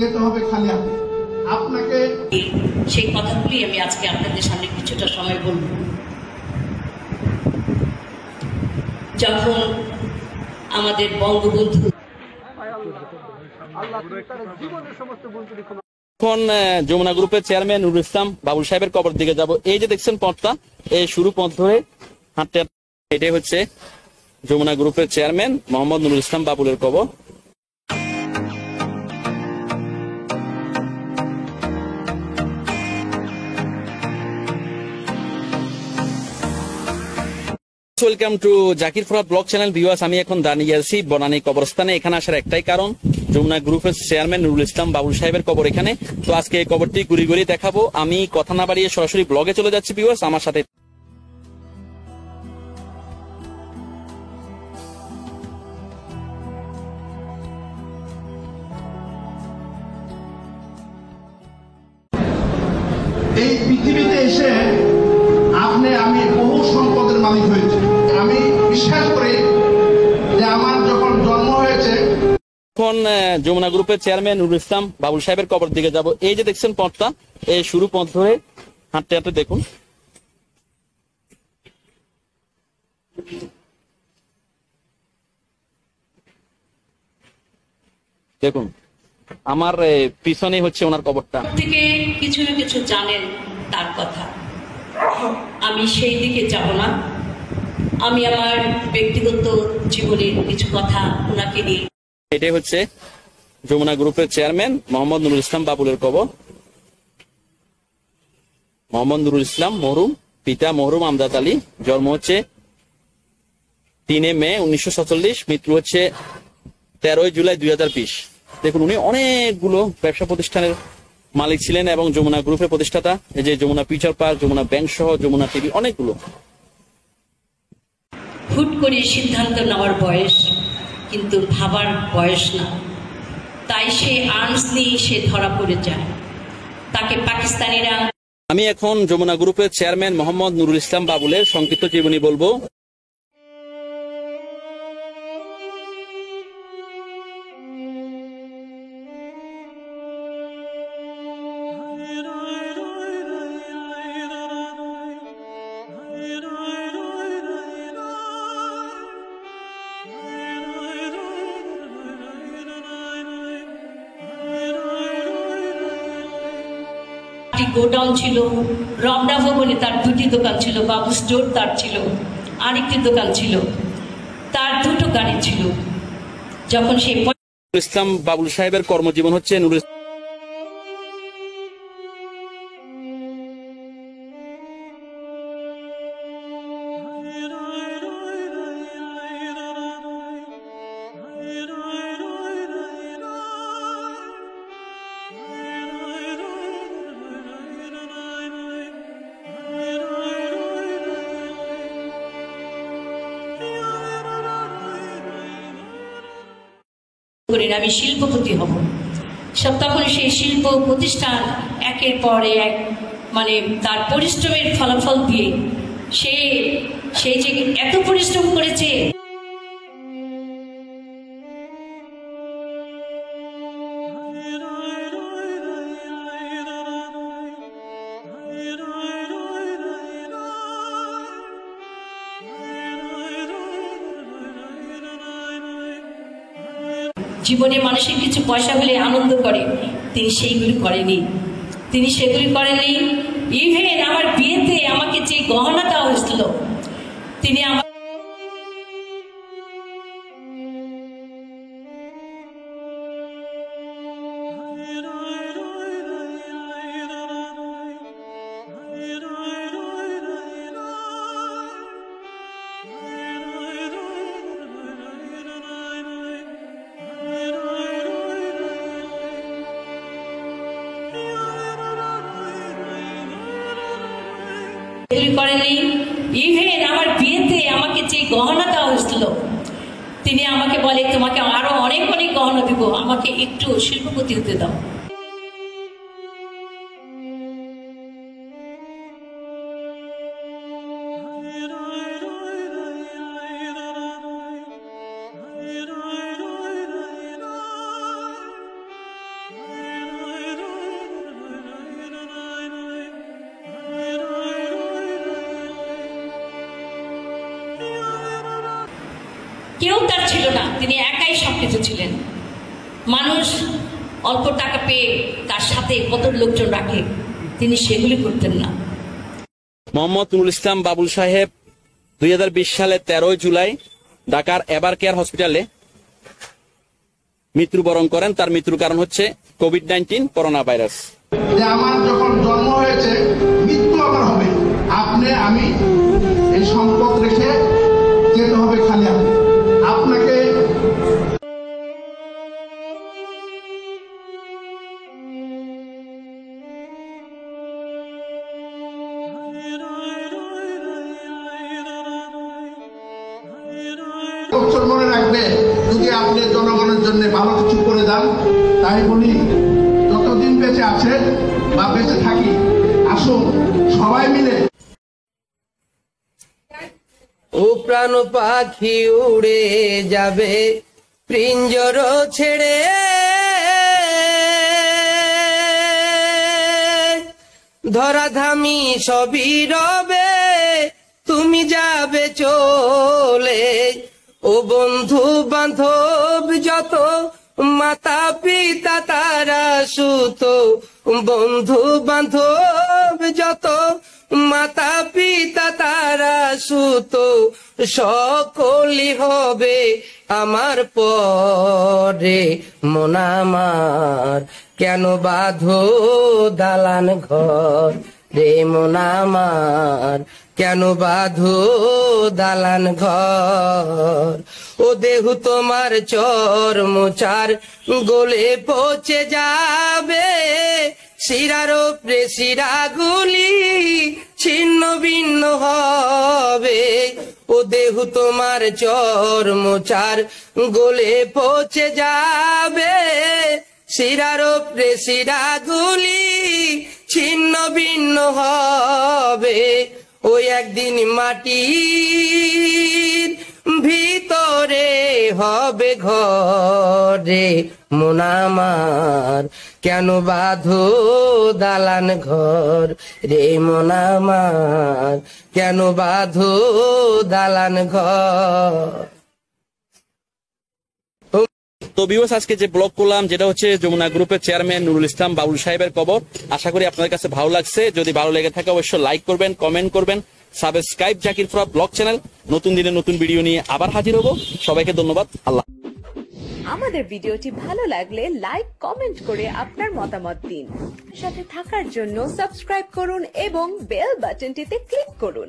যেতে হবে খালি হাতে। আপনাকে সেই কথাগুলি আমি আজকে আপনাদের সামনে কিছুটা সময় বলব। যখন আমাদের বঙ্গবন্ধু এখন যমুনা গ্রুপের চেয়ারম্যান নুরুল ইসলাম বাবুল সাহেবের কবর দিকে যাব। এই যে দেখছেন পথটা, এই শুরু পথ ধরে হাঁটতে, এটাই হচ্ছে যমুনা গ্রুপের চেয়ারম্যান মোহাম্মদ নুরুল ইসলাম বাবুলের কবর। Welcome to Zakir Farhad blog channel viewers. আমি এখন দাঁড়িয়ে আছি বনানী কবরস্থানে। এখানে আসার একটাই কারণ, যমুনা গ্রুপের চেয়ারম্যান নুরুল ইসলাম বাবুল সাহেবের কবর এখানে। তো আজকে এই কবরটি ঘুরি ঘুরি দেখাবো। আমি কথা না বাড়িয়ে সরাসরি ব্লগে চলে যাচ্ছি ভিউয়ার্স, আমার সাথে। এই পৃথিবীতে এসে আমি বহু সম্পদের মালিক হয়েছি। আমি বিশ্বাস করি যে আমার যখন জন্ম হয়েছে। এখন যমুনা গ্রুপের চেয়ারম্যান নুরুল ইসলাম বাবুল সাহেবের কবর দিকে যাব। এই যে দেখছেন পথটা, এই শুরু পথ ধরে হাঁটতে হাঁটতে দেখুন, দেখুন আমার পিছনে হচ্ছে ওনার কবরটা। থেকে কিছু না কিছু জানেন তার কথা, আমি সেই দিকে যাব না। আমি আমার ব্যক্তিগত জীবনের কিছু কথা ওনাকে নিয়ে। এটাই হচ্ছে যমুনা গ্রুপের চেয়ারম্যান মোহাম্মদ নুরুল ইসলাম বাবুলের কবর। মোহাম্মদ নুরুল ইসলাম মরহুম, পিতা মরহুম আমজাদ আলী, জন্ম হচ্ছে 3 মে 1947, মৃত্যু হচ্ছে 13 জুলাই 2020। দেখুন উনি অনেকগুলো ব্যবসা প্রতিষ্ঠানের মালিক ছিলেন এবং যমুনা গ্রুপের প্রতিষ্ঠাতা। এই যে Jamuna future park, Jamuna bank সহ যমুনা টিভি, অনেকগুলো। হুট করে সিদ্ধান্ত নেওয়ার বয়স, কিন্তু ভাবার বয়স না। তাই সে আর্মস নিয়ে সে ধরা পড়ে যায়। তাকে পাকিস্তানিরা। আমি এখন যমুনা গ্রুপের চেয়ারম্যান মোহাম্মদ নুরুল ইসলাম বাবুলের সংক্ষিপ্ত জীবনী বলবো। গোডাউন ছিল, রমনা ভবনে তার 2টি দোকান ছিল, বাবু স্টোর তার ছিল, আরেকটি দোকান ছিল, তার 2টো গাড়ি ছিল। যখন সে ইসলাম বাবুল সাহেবের কর্মজীবন হচ্ছে নুরুল আমি শিল্পপতি হব। তখন সেই শিল্প প্রতিষ্ঠান একের পর এক, মানে তার পরিশ্রমের ফলাফল দিয়ে সেই যে এত পরিশ্রম করেছে। জীবনে মানুষের কিছু পয়সা হলে আনন্দ করে, তিনি সেইগুলি করেনি। তিনি সেগুলি করেননি। ইভেন আমার বিয়েতে আমাকে যে গহনা দেওয়া হয়েছিল, তিনি আমার করেনি। ইভেন আমার বিয়েতে আমাকে যে গহনা দেওয়া হয়েছিল, তিনি আমাকে বলে তোমাকে আরো অনেক অনেক গহনা দিব, আমাকে একটু শিল্পপতি হতে দাও। কেউ তার ছিল না, তিনি একাই সবকিছু ছিলেন। মানুষ অল্প টাকা পেয়ে তার সাথে কত লোকজন রাখে, তিনি সেগুলি করতেন না। মোহাম্মদ নুরুল ইসলাম বাবুল সাহেব 2020 সালে 13 জুলাই ঢাকার এভার কেয়ার হসপিটালে মৃত্যুবরণ করেন। তার মৃত্যুর কারণ হচ্ছে কোভিড-19 করোনা ভাইরাস। যে আমার যখন জন্ম হয়েছে মৃত্যু আমার হবে, আপনি আমি এই সম্পদ রেখে যেতে হবে খালি হাতে। আপনাকে বছর মনে রাখবে, যদি আপনি জনগণের জন্য ভালো কিছু করে দেন। তাই বলি, যতদিন বেঁচে আছে বা বেঁচে থাকি, আসুন সবাই মিলে ও প্রাণ পাখি উড়ে যাবে পিঞ্জর ছেড়ে, ধরাধামি সবই রবে তুমি যাবে চলে। ও বন্ধু বান্ধব যত মাতা পিতা তারা সুত, বন্ধু বান্ধব যত মাতা পিতা তারা সুত, সকলই হবে আমার পরে। মন আমার কেন বাঁধো দালান ঘর রে, মন আমার কেন বাঁধো দালান ঘর। ও দেহু তোমার চর্মচার গলে পচে যাবে, শিরার ওপরে শিরাগুলি ছিন্ন ভিন্ন হবে। ও দেহু তোমার চর্মচার গলে পচে যাবে, শিরার ওপরে শিরাগুলি ছিন্ন ভিন্ন হবে। ওই একদিন মাটির ভিতরে হবে ঘরে। মন আমার কেন বাঁধো দালান ঘর রে, মন আমার কেন বাঁধো দালান ঘর। তো ভিউয়ার্স, আজকে যে ব্লগ করলাম যেটা হচ্ছে যমুনা গ্রুপের চেয়ারম্যান নুরুল ইসলাম বাবুল সাহেবের কবর। আশা করি আপনাদের কাছে ভালো লাগছে। যদি ভালো লেগে থাকে অবশ্যই লাইক করবেন, কমেন্ট করবেন, subscribe Zakir Farhad blog channel. নতুন দিনে নতুন ভিডিও নিয়ে আবার হাজির হব। সবাইকে ধন্যবাদ। আল্লাহ। আমাদের ভিডিওটি ভালো লাগলে লাইক কমেন্ট করে আপনার মতামত দিন। সাথে থাকার জন্য সাবস্ক্রাইব করুন এবং বেল বাটনটিতে ক্লিক করুন।